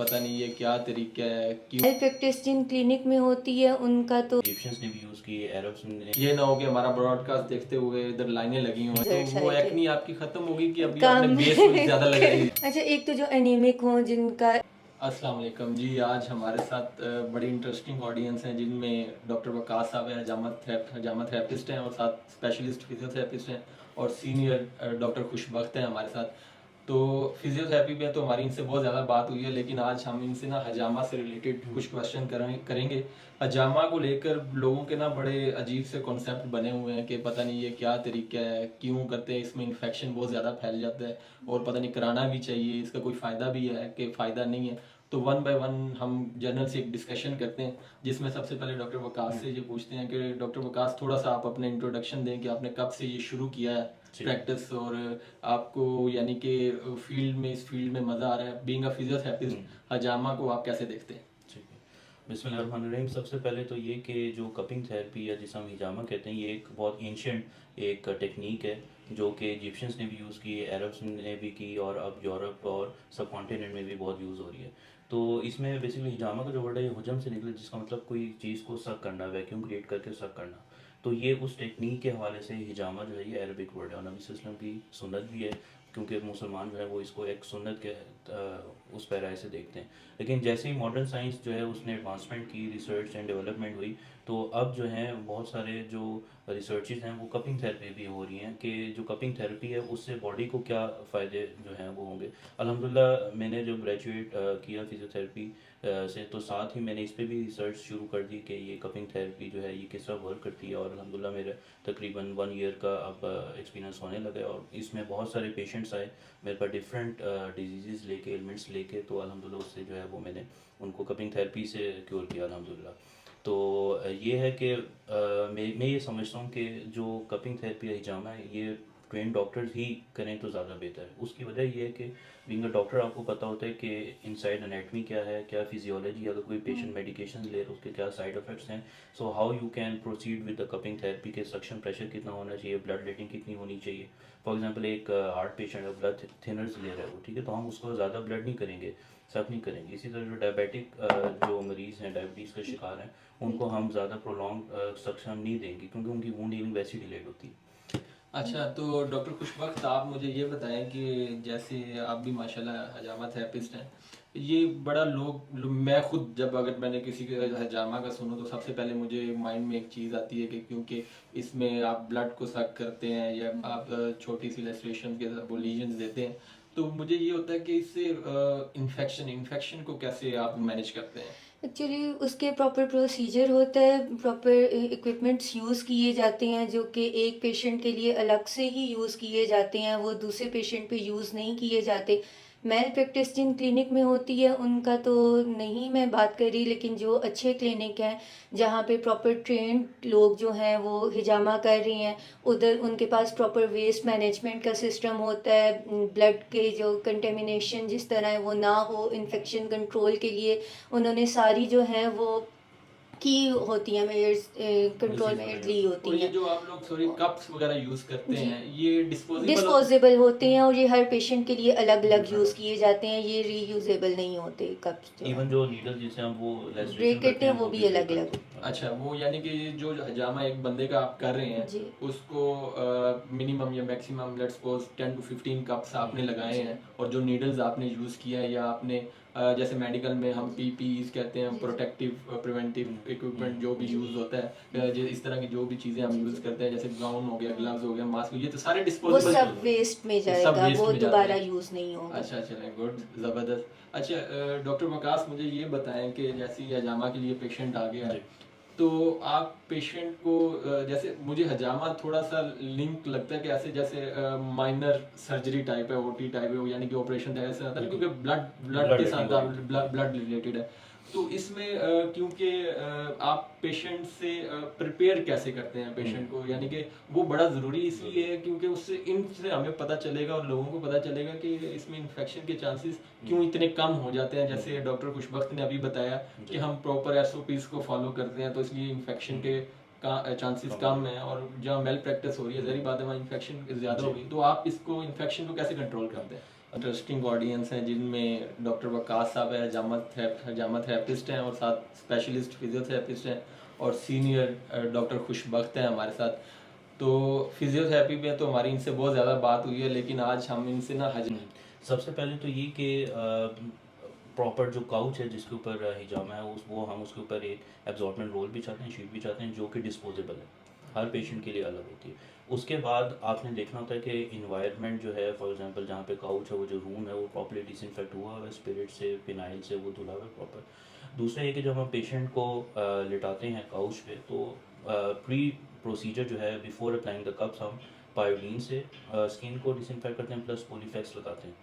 पता नहीं ये क्या तरीका है कि प्रैक्टिस जिन क्लिनिक में होती है उनका तो इजिप्शियंस ने भी यूज़ किए, अरब्स ने। ये ना हो कि हमारा ब्रॉडकास्ट देखते हुए इधर लाइनें लगी हुई तो वो एक्नी आपकी खत्म होगी कि अभी आपने काम बेस ज्यादा लगाई है। अच्छा, एक तो जो एनीमिक हो जिनका। अस्सलाम वालेकुम जी, आज हमारे साथ बड़ी इंटरेस्टिंग ऑडियंस हैं जिनमें डॉक्टर वकास साहब हैं, हजामा थेरेपिस्ट हैं और साथ स्पेशलिस्ट फिजियोथेरेपिस्ट हैं और सीनियर डॉक्टर खुशबख्त हैं हमारे साथ। तो फिजियोथेरेपी पे तो हमारी इनसे बहुत ज़्यादा बात हुई है, लेकिन आज हम इनसे ना हजामा से रिलेटेड कुछ क्वेश्चन करेंगे। हजामा को लेकर लोगों के ना बड़े अजीब से कॉन्सेप्ट बने हुए हैं कि पता नहीं ये क्या तरीका है, क्यों करते हैं, इसमें इन्फेक्शन बहुत ज़्यादा फैल जाता है और पता नहीं कराना भी चाहिए, इसका कोई फ़ायदा भी है कि फ़ायदा नहीं है। तो वन बाय वन हम जर्नल से एक डिस्कशन करते हैं, जिसमें सबसे पहले डॉक्टर वकास से ये पूछते हैं कि डॉक्टर वकास थोड़ा सा आप अपने इंट्रोडक्शन दें कि आपने कब से ये शुरू किया है प्रैक्टिस और आपको यानी कि इस फील्ड में मज़ा आ रहा है, बीइंग अ फिजियोथेरेपिस्ट हजामा को आप कैसे देखते हैं? ठीक है, बिस्मिल्लाहिर्रहमानिर्रहीम। सबसे पहले तो ये कि जो कपिंग थेरेपी या जिसे हम हिजामा कहते हैं, ये एक बहुत एंशियंट एक टेक्निक है जो कि इजिप्शियंस ने भी यूज़ की, अरब्स ने भी की और अब यूरोप और सब कॉन्टिनेंट में भी बहुत यूज़ हो रही है। तो इसमें बेसिकली हिजामा का जो वर्ड है ये हुजम से निकला, जिसका मतलब कोई चीज़ को सक करना, वैक्यूम क्रिएट करके सक करना। तो ये उस टेक्निक के हवाले से हिजामा जो है ये अरबिक वर्ड है और नबी सल्लल्लाहु अलैहि वसल्लम की सुन्नत भी है, क्योंकि मुसलमान जो है वो इसको एक सुन्नत के उस पैराए से देखते हैं। लेकिन जैसे ही मॉडर्न साइंस जो है उसने एडवांसमेंट की, रिसर्च एंड डेवलपमेंट हुई, तो अब जो है बहुत सारे जो रिसर्चेज हैं वो कपिंग थेरेपी भी हो रही हैं कि जो कपिंग थेरेपी है उससे बॉडी को क्या फ़ायदे जो हैं वो होंगे। अल्हम्दुलिल्लाह मैंने जो ग्रेजुएट किया फिजियोथेरेपी से, तो साथ ही मैंने इस पर भी रिसर्च शुरू कर दी कि ये कपिंग थेरेपी जो है ये किस तरह वर्क करती है और अल्हम्दुलिल्लाह मेरा तकरीबन 1 ईयर का अब एक्सपीरियंस होने लगा है और इसमें बहुत सारे पेशेंट्स आए मेरे पास डिफरेंट डिजीज़ लेके, एलिमेंट्स लेके, तो अल्हम्दुलिल्लाह उससे जो है वो मैंने उनको कपिंग थेरेपी से क्योर किया अल्हम्दुलिल्लाह। तो ये है कि मैं ये समझता हूँ कि जो कपिंग थेरेपी या हिजामा है ये ट्रेन डॉक्टर्स ही करें तो ज़्यादा बेहतर है। उसकी वजह ये है कि बीइंग अ डॉक्टर आपको पता होता है कि इनसाइड एनाटमी क्या है, क्या फिजियोलॉजी, अगर कोई पेशेंट मेडिकेशन ले रहा है उसके क्या साइड इफ़ेक्ट्स हैं, so how you can proceed with the cupping therapy के सक्शन प्रेशर कितना होना चाहिए, ब्लड लेटिंग कितनी होनी चाहिए। फॉर एग्जांपल एक हार्ट पेशेंट है, ब्लड थिनर्स ले रहा है वो, ठीक है, तो हम उसको ज़्यादा ब्लड नहीं करेंगे, सब नहीं करेंगे। इसी तरह जो डायबिटिक जो मरीज़ हैं, डायबिटीज़ का शिकार हैं, उनको हम ज़्यादा प्रोलॉन्ग सक्शन नहीं देंगे क्योंकि उनकी वूंड हीलिंग वैसे ही डिलेड होती है। अच्छा, तो डॉक्टर खुशबख्त आप मुझे ये बताएं कि जैसे आप भी माशाल्लाह हजामा थेरेपिस्ट हैं, ये बड़ा मैं खुद जब अगर मैंने किसी के हजामा का सुनूं तो सबसे पहले मुझे माइंड में एक चीज़ आती है कि क्योंकि इसमें आप ब्लड को सक करते हैं या आप छोटी सी लेस्ट्रेशन के वो लीजन्स देते हैं, तो मुझे ये होता है कि इससे इन्फेक्शन को कैसे आप मैनेज करते हैं? एक्चुअली उसके प्रॉपर प्रोसीजर होता है, प्रॉपर इक्विपमेंट्स यूज़ किए जाते हैं जो कि एक पेशेंट के लिए अलग से ही यूज़ किए जाते हैं, वो दूसरे पेशेंट पे यूज़ नहीं किए जाते। मेल प्रैक्टिस जिन क्लिनिक में होती है उनका तो नहीं मैं बात कर रही, लेकिन जो अच्छे क्लिनिक हैं जहाँ पे प्रॉपर ट्रेंड लोग जो हैं वो हिजामा कर रही हैं, उधर उनके पास प्रॉपर वेस्ट मैनेजमेंट का सिस्टम होता है, ब्लड के जो कंटेमिनेशन जिस तरह है वो ना हो, इन्फेक्शन कंट्रोल के लिए उन्होंने सारी जो हैं वो की होती हैं, मेजर्स कंट्रोल मेजर्स ली और होती ये हैं। जो आप लोग सॉरी कप्स वगैरह यूज करते जी, हैं ये डिस्पोजेबल होते हैं और ये हर पेशेंट के लिए अलग अलग यूज़ किए जाते हैं, ये रीयूजेबल नहीं होते कप्स जो इवन है। जो नीडल जिसे हम वो लेस्ट्रेशन ब्रेकेट करते हैं हैं वो वो भी भी अलग ब्रेक अलग। करते हैं। अच्छा, वो यानी कि जो हजामा एक बंदे का आप कर रहे हैं जी उसको मिनिमम या maximum let's suppose 10 to 15 cups आपने लगाए जी हैं और जो नीडल्स आपने यूज़ किया है या आपने जैसे मेडिकल में हम पीपीईज कहते हैं, जी प्रोटेक्टिव प्रिवेंटिव इक्विपमेंट जो भी जी यूज़ होता है, इस तरह की जो भी चीज़ें हम जी यूज़ जी करते हैं जैसे गाउन हो गया, ग्लव्स हो गया, मास्क, ये तो सारे वो डिस्पोजेबल सब वेस्ट में सब जाएगा, वेस्ट वो में जाते दोबारा हैं। यूज़ नहीं होगा। अच्छा, चलें, गुड, ज़बरदस्त। अच्छा, डॉक्टर वकास मुझे ये बताएं कि जैसे ही हजामा के लिए पेशेंट आ गया है, जी तो आप पेशेंट को जैसे मुझे हजामा थोड़ा सा लिंक लगता है कि ऐसे जैसे माइनर सर्जरी टाइप है, ओटी टाइप है, यानी कि ऑपरेशन टाइप ऐसे आता है क्योंकि ब्लड ब्लड ब्लड के लेटिंग साथ हो आप रही थी। ब्लड रिलेटेड है। तो इसमें क्योंकि आप पेशेंट से प्रिपेयर कैसे करते हैं पेशेंट को, यानी कि वो बड़ा ज़रूरी इसलिए है क्योंकि उससे इनसे हमें पता चलेगा और लोगों को पता चलेगा कि इसमें इन्फेक्शन के चांसेस क्यों इतने कम हो जाते हैं। जैसे डॉक्टर खुशबख्त ने अभी बताया कि हम प्रॉपर एसओपीज को फॉलो करते हैं तो इसलिए इन्फेक्शन के चांसेस कम है, और जहाँ मेल प्रैक्टिस हो रही है जहरी बात है वहाँ इन्फेक्शन ज़्यादा होगी। तो आप इसको इन्फेक्शन को कैसे कंट्रोल करते हैं? इंटरेस्टिंग ऑडियंस हैं जिनमें डॉक्टर वकास साहब है, हजामा थेरेपिस्ट हैं और साथ स्पेशलिस्ट फिजियोथेरेपिस्ट हैं और सीनियर डॉक्टर खुशबख्त हैं हमारे साथ। तो फिजियोथेरेपी में तो हमारी इनसे बहुत ज़्यादा बात हुई है, लेकिन आज हम इनसे ना सबसे पहले तो ये कि प्रॉपर जो काउच है जिसके ऊपर हिजामा है वो हम उसके ऊपर एक एब्जॉर्बेंट रोल भी चाहते हैं, शीट भी चाहते हैं, जो कि डिस्पोजेबल है, हर पेशेंट के लिए अलग होती है। उसके बाद आपने देखना होता है कि इन्वायरमेंट जो है, फॉर एग्जांपल जहाँ पे काउच है, वो जो रूम है वो प्रॉपर्ली डिसइंफेक्ट हुआ हुआ है, स्पिरिट से, फिनाइल से वो धुला हुआ है प्रॉपर। दूसरा ये कि जब हम पेशेंट को लिटाते हैं काउच पे, तो प्री प्रोसीजर जो है, बिफोर अप्लाइंग द कप्स, हम पायोडीन से स्किन को डिसइंफेक्ट करते हैं, प्लस पोलीफेक्स लगाते हैं,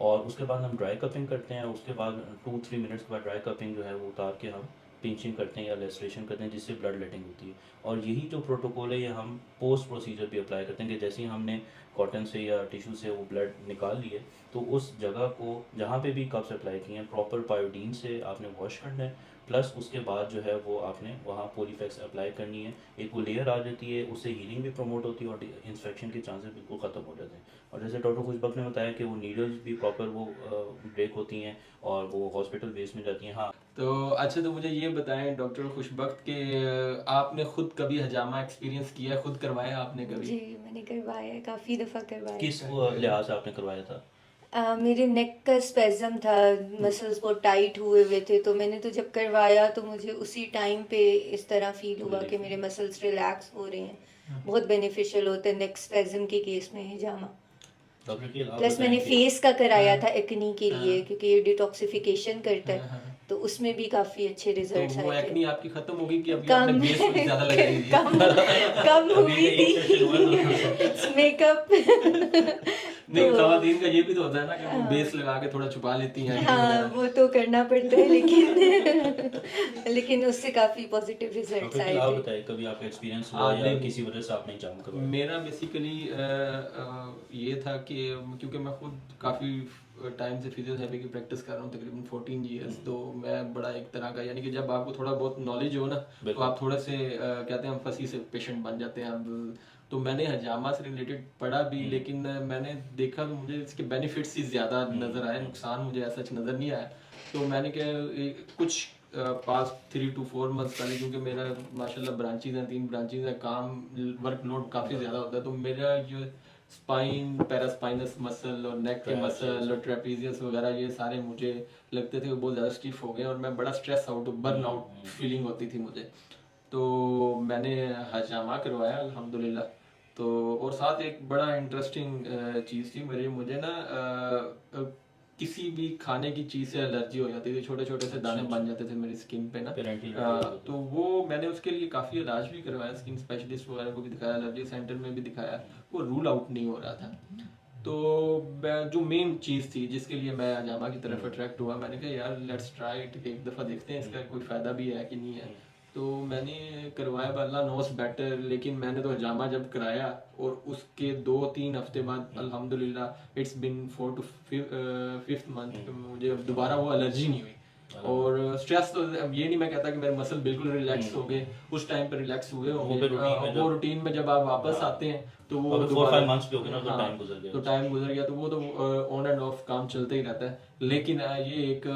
और उसके बाद हम ड्राई कपिंग करते हैं। उसके बाद 2-3 मिनट्स के बाद ड्राई कपिंग जो है वो उतार के हम पिंचिंग करते हैं या लेस्ट्रेशन करते हैं, जिससे ब्लड लेटिंग होती है। और यही जो प्रोटोकॉल है ये हम पोस्ट प्रोसीजर भी अप्लाई करते हैं कि जैसे ही हमने कॉटन से या टिश्यू से वो ब्लड निकाल लिए, तो उस जगह को जहाँ पे भी कप्स अप्लाई किए हैं प्रॉपर पायोडीन से आपने वॉश करना है, प्लस उसके बाद जो है वो आपने वहाँ पोलीफेक्स अप्लाई करनी है। एक वो लेयर आ जाती है, उससे हीलिंग भी प्रमोट होती है और इन्फेक्शन के चांसेस बिल्कुल ख़त्म हो जाते हैं। और जैसे डॉक्टर खुशबक ने बताया कि वो नीडल्स भी प्रॉपर वो ब्रेक होती हैं और वो हॉस्पिटल वेस्ट में जाती हैं। हाँ, तो अच्छा, तो मुझे ये बताएं डॉक्टर खुशबख्त के आपने खुद कभी हजामा एक्सपीरियंस किया है, खुद करवाया आपने कभी? जी, मैंने करवाया है, काफ़ी दफ़ा करवाया किस है। लिहाज से आपने करवाया था? मेरे नेक का स्पेज़म था, मसल्स बहुत टाइट हुए हुए थे, तो मैंने तो जब करवाया तो मुझे उसी टाइम पे इस तरह फ़ील हुआ कि मेरे मसल्स रिलैक्स हो रहे हैं। बहुत बेनिफिशियल होता है नेक स्पेज़म के केस में हिजामा। डॉक्टर की आप प्लस मैंने बताएं कि फेस का कराया हाँ, था एक्नी के लिए, हाँ, क्योंकि ये डिटॉक्सिफिकेशन करता हाँ, है, हाँ। तो उसमें भी काफ़ी अच्छे तो रिजल्ट्स वो आए थे। एक्नी आपकी खत्म हो गई कि अभी आपने कम बेस कुछ ज्यादा लगाई हुई कम है? कम अभी हुई ये एक सेशन हुआ है तो थी मेकअप तो नहीं, खवातीन का ये भी तो होता है ना कि वो बेस हाँ, लगा के थोड़ा छुपा लेती हैं एक्नी हाँ, वगैरह। वो तो करना पड़ता है, लेकिन लेकिन उससे काफ़ी पॉजिटिव रिजल्ट्स डॉक्टर की आए आप थे। बताएं कभी आपका एक्सपीरियंस हुआ या नहीं, किसी वजह से आपने एग्जाम करवाया? मेरा बेसिकली ये था कि क्योंकि मैं खुद काफ़ी टाइम से फिजियोथेरेपी की प्रैक्टिस कर रहा हूँ, तकरीबन 14 ईयर्स। तो मैं बड़ा एक तरह का, यानी कि जब आपको थोड़ा बहुत नॉलेज हो ना, तो बिल्कुल। आप थोड़े से कहते हैं हम फंसी से पेशेंट बन जाते हैं अब। तो मैंने हजामा से रिलेटेड पढ़ा भी, लेकिन मैंने देखा तो मुझे इसके बेनिफिट्स ही ज़्यादा नज़र आए, नुकसान मुझे ऐसा नज़र नहीं आया। तो मैंने क्या कुछ पास 3 to 4 मंथ्स पहले, क्योंकि मेरा माशाल्लाह ब्रांचेज हैं, 3 ब्रांचेज हैं, काम वर्कलोड काफ़ी ज़्यादा होता है, तो मेरा ये स्पाइन, पैरास्पाइनस मसल और नेक के मसल और ट्रेपीजियस वगैरह ये सारे मुझे लगते थे वो बहुत ज़्यादा स्टिफ हो गए और मैं बड़ा stress out, burn out feeling होती थी मुझे। तो मैंने हजामा करवाया अल्हम्दुलिल्लाह। तो और साथ एक बड़ा इंटरेस्टिंग चीज़ थी मुझे ना किसी भी खाने की चीज़ से एलर्जी हो जाती थी, छोटे छोटे से दाने बन जाते थे मेरी स्किन पे ना। पेरेंटल तो वो मैंने उसके लिए काफ़ी इलाज भी करवाया, स्किन स्पेशलिस्ट वगैरह को भी दिखाया, एलर्जी सेंटर में भी दिखाया, वो रूल आउट नहीं हो रहा था। तो जो मेन चीज़ थी जिसके लिए मैं हजामा की तरफ अट्रैक्ट हुआ, मैंने कहा यार लेट्स ट्राई इट, एक दफ़ा देखते हैं इसका कोई फ़ायदा भी है कि नहीं है। तो मैंने करवाया, अल्लाह नोस बेटर, लेकिन मैंने तो हजामा जब कराया और उसके 2-3 हफ्ते बाद अल्हम्दुलिल्लाह it's been 4 to 5th month मुझे अब दोबारा वो एलर्जी नहीं हुई। और स्ट्रेस तो अब ये नहीं मैं कहता कि मेरे मसल बिल्कुल रिलैक्स हो गए, उस टाइम पे रिलैक्स हुए वो होंगे। फिर रूटीन में वो जब रूटीन में जब आप वापस आते हैं तो वो अभी 4-5 मंथ्स भी हो गए ना, तो हाँ, टाइम गुजर गया। तो टाइम गुजर गया, तो वो तो ऑन एंड ऑफ काम चलता ही रहता है। लेकिन ये एक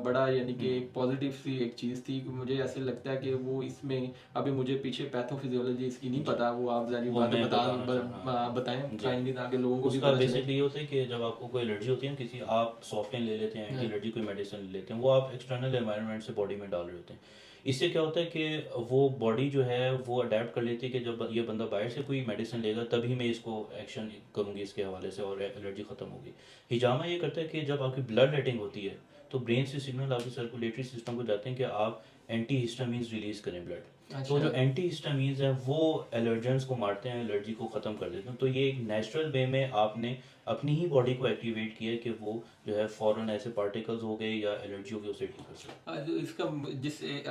बड़ा, यानी कि एक पॉजिटिव सी एक चीज़ थी कि मुझे ऐसे लगता है कि वो इसमें अभी मुझे पीछे पैथोफिजियोलॉजी इसकी नहीं पता, वो आप ज़रा वो मैं बताना बताएं जी। काइंडली, ताकि लोगों को भी उसका पता चले। बेसिकली ये होता है कि जब आपको कोई एलर्जी होती है ना किसी, आप सॉफ्टवेयर ले लेते हैं, एंटी एलर्जी कोई मेडिसिन ले लेते हैं, वो आप एक्सटर्नल एनवायरनमेंट से बॉडी में डाल रहे होते हैं। इससे क्या होता है कि वो बॉडी जो है वो अडेप्ट कर लेती है कि जब ये बंदा बाहर से कोई मेडिसिन लेगा तभी मैं इसको एक्शन करूँगी इसके हवाले से और एलर्जी ख़त्म होगी। हिजामा ये करता है कि जब आपकी ब्लड लेटिंग होती है तो ब्रेन से सिग्नल आपके सर्कुलेटरी सिस्टम को जाते हैं कि आप एंटी हिस्टामीन्स रिलीज करें ब्लड। तो जो एंटी हिस्टामीन्स हैं वो एलर्जेंस को मारते हैं, एलर्जी को ख़त्म कर देते हैं। तो ये एक नेचुरल वे में आपने अपनी ही बॉडी को एक्टिवेट किया है कि वो जो है फ़ौरन ऐसे पार्टिकल्स हो गए या एलर्जी हो गई उसे ठीक कर सके। जो इसका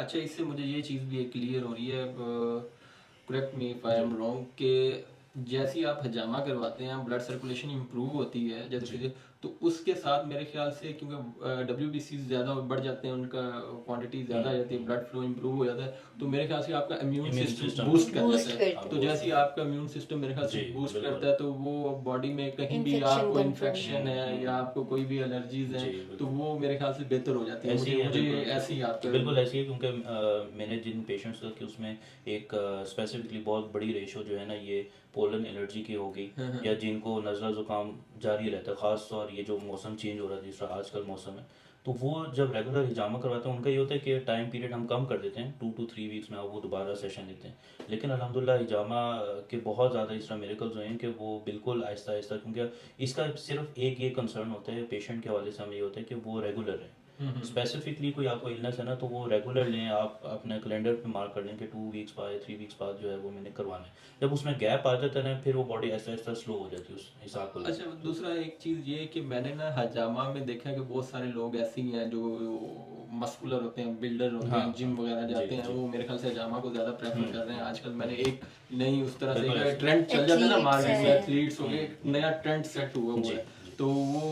अच्छा, इससे मुझे ये चीज़ भी क्लियर हो रही है, correct me if I am wrong, कि जैसे ही आप हजामा करवाते हैं ब्लड सर्कुलेशन इंप्रूव होती है जैसे, तो उसके साथ मेरे ख्याल से क्योंकि WBC ज़्यादा बढ़ जाते हैं, उनका क्वांटिटी ज़्यादा आ जाती है, ब्लड फ्लो इम्प्रूव हो जाता है, तो मेरे ख्याल से आपका immune Immune system system boost कर boost जाता है। करता तो है। जैसे ही आपका इम्यून सिस्टम मेरे ख्याल से जी, बूस्ट बिल्कुल। करता है, तो वो बॉडी में कहीं भी Infection आपको control। इन्फेक्शन है या आपको कोई भी एलर्जीज जी, है, बिल्कुल। तो वो मेरे ख्याल से बेहतर हो जाती है। ऐसी है, मुझे बिल्कुल ऐसी आपका बिल्कुल ऐसी है, क्योंकि मैंने जिन पेशेंट्स का कि उसमें एक स्पेसिफिकली बहुत बड़ी रेशो जो है ना ये पोलन एलर्जी की हो गई, या जिनको नज़ला ज़ुकाम जारी रहता है, ख़ास तौर ये जो मौसम चेंज हो रहा है जिस तरह आजकल मौसम है, तो वो जब रेगुलर हिजामा करवाते हैं उनका ये होता है कि टाइम पीरियड हम कम कर देते हैं, 2 to 3 वीक्स में आप वो दोबारा सेशन लेते हैं। लेकिन अल्हम्दुलिल्लाह हिजामा के बहुत ज़्यादा इस तरह मिरेकल्स हुए हैं कि वो बिल्कुल आहिस्ता आहिस्ता, क्योंकि इसका सिर्फ एक ये कंसर्न होता है पेशेंट के हवाले से, हमें ये होता है कि वो रेगुलर है। स्पेसिफिकली कोई आपको इलनेस है ना, तो वो रेगुलर लें, आप अपने कैलेंडर पे मार्क कर लें कि 2 वीक्स बाद 3 वीक्स बाद जो है वो मैंने करवाना है। जब उसमें गैप आ जाता है ना, फिर वो बॉडी ऐसा ऐसा स्लो हो जाती है उस हिसाब को लेकर। अच्छा, दूसरा एक चीज़ ये है कि मैंने ना हजामा में देखा है कि बहुत सारे लोग ऐसे ही हैं जो मस्कुलर होते हैं, बिल्डर होते हाँ, हैं, जिम हाँ, वगैरह जी, जाते हैं, जी। वो मेरे ख्याल से हजामा को ज़्यादा प्रेफर कर रहे हैं आजकल। मैंने एक नई उस तरह से बिल्कुल एक ऐसे। ट्रेंड चल जाता है ना Athletes मार्केट में, हैं। एथलीट्स हो गए, एक नया ट्रेंड सेट हुआ जी, हुआ है, जी। तो वो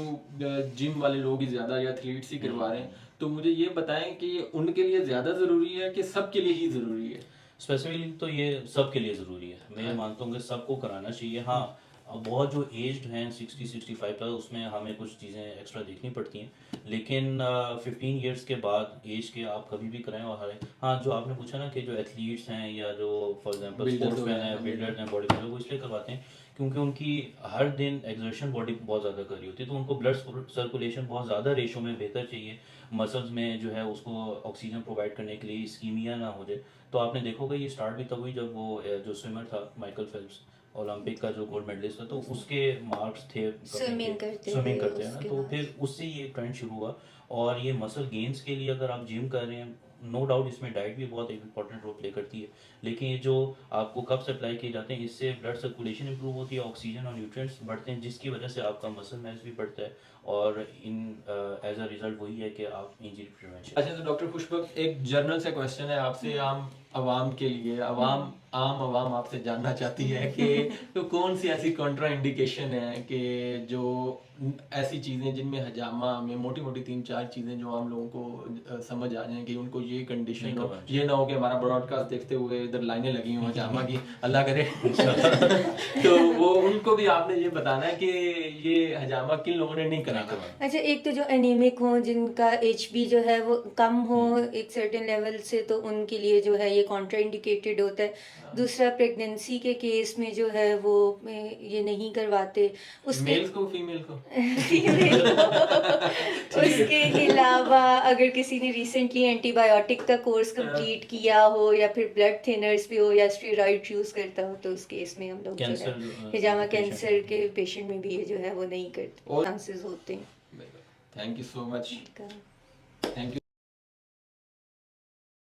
जिम वाले लोग ही ज़्यादा या एथलीट्स ही करवा रहे हैं। तो मुझे ये बताएं कि उनके लिए ज़्यादा ज़रूरी है कि सबके लिए ही ज़रूरी है? स्पेसिफिकली तो ये सबके लिए ज़रूरी है, मैं मानता हूँ कि सबको कराना चाहिए। हाँ, अब बहुत जो एज्ड हैं 60-65 प्लस, उसमें हमें कुछ चीज़ें एक्स्ट्रा देखनी पड़ती हैं, लेकिन 15 ईयर्स के बाद एज के आप कभी भी कराएं। और हाँ, जो आपने पूछा ना कि जो एथलीट्स हैं या जो फॉर एग्जांपल Builders स्पोर्ट्समैन वगैरह हैं, हैं, बिल्डर्स हैं, बॉडी बिल्डर, वो इसलिए करवाते हैं क्योंकि उनकी हर दिन एक्सर्शन बॉडी बहुत ज़्यादा कर रही होती है, तो उनको ब्लड सर्कुलेशन बहुत ज़्यादा रेशो में बेहतर चाहिए, मसल्स में जो है उसको ऑक्सीजन प्रोवाइड करने के लिए इस्कीमिया ना हो जाए। तो आपने देखोगे ये स्टार्ट भी तब हुई जब वो जो स्विमर था माइकल फेल्प्स, ओलंपिक का जो गोल्ड मेडलिस्ट था, तो उसके मार्क्स थे Swimming करते स्विमिंग हुए करते हैं ना, उसके तो बाद। फिर उससे ये ट्रेंड शुरू हुआ। और ये मसल गेन्स के लिए अगर आप जिम कर रहे हैं, नो डाउट इसमें डाइट भी बहुत एक इंपॉर्टेंट रोल प्ले करती है, लेकिन ये जो आपको कब सप्लाई किए जाते हैं, इससे ब्लड सर्कुलेशन इंप्रूव होती है, ऑक्सीजन और न्यूट्रिएंट्स बढ़ते हैं, जिसकी वजह से आपका मसल मास भी बढ़ता है, और इन एज अ रिजल्ट वही है कि आप इंजरी प्रिवेंशन। अच्छा, तो डॉक्टर खुशबक, एक जनरल से क्वेश्चन है आपसे, आम आवाम के लिए, आम आवाम आपसे जानना चाहती है कि तो कौन सी ऐसी कॉन्ट्रा इंडिकेशन है कि जो ऐसी चीज़ें जिनमें हजामा में मोटी मोटी 3-4 चीज़ें जो आम लोगों को समझ आ जाएं कि उनको ये कंडीशन नहीं हो, करवानी ये ना हो कि हमारा ब्रॉडकास्ट देखते हुए इधर लाइनें लगी हों हजामा की, अल्लाह करे तो वो उनको भी आपने ये बताना है कि ये हजामा किन लोगों ने नहीं कराना। अच्छा, एक तो जो एनीमिक हो, जिनका HB जो है वो कम हो एक सर्टेन लेवल से, तो उनके लिए जो है ये कॉन्ट्रा इंडिकेटेड होता है। दूसरा, प्रेगनेंसी के केस में जो है वो ये नहीं करवाते। उसके मेल्स को, फीमेल को? फीमेल उसके अलावा अगर किसी ने रिसेंटली एंटीबायोटिक का कोर्स कंप्लीट किया हो, या फिर ब्लड थिनर्स पे हो, या स्टेरॉइड यूज़ करता हो, तो उस केस में हम लोग जो है कैंसर हिजामा patient। कैंसर के पेशेंट में भी ये जो है वो नहीं करते, और- चांसेस होते हैं। Thank you so much, thank you.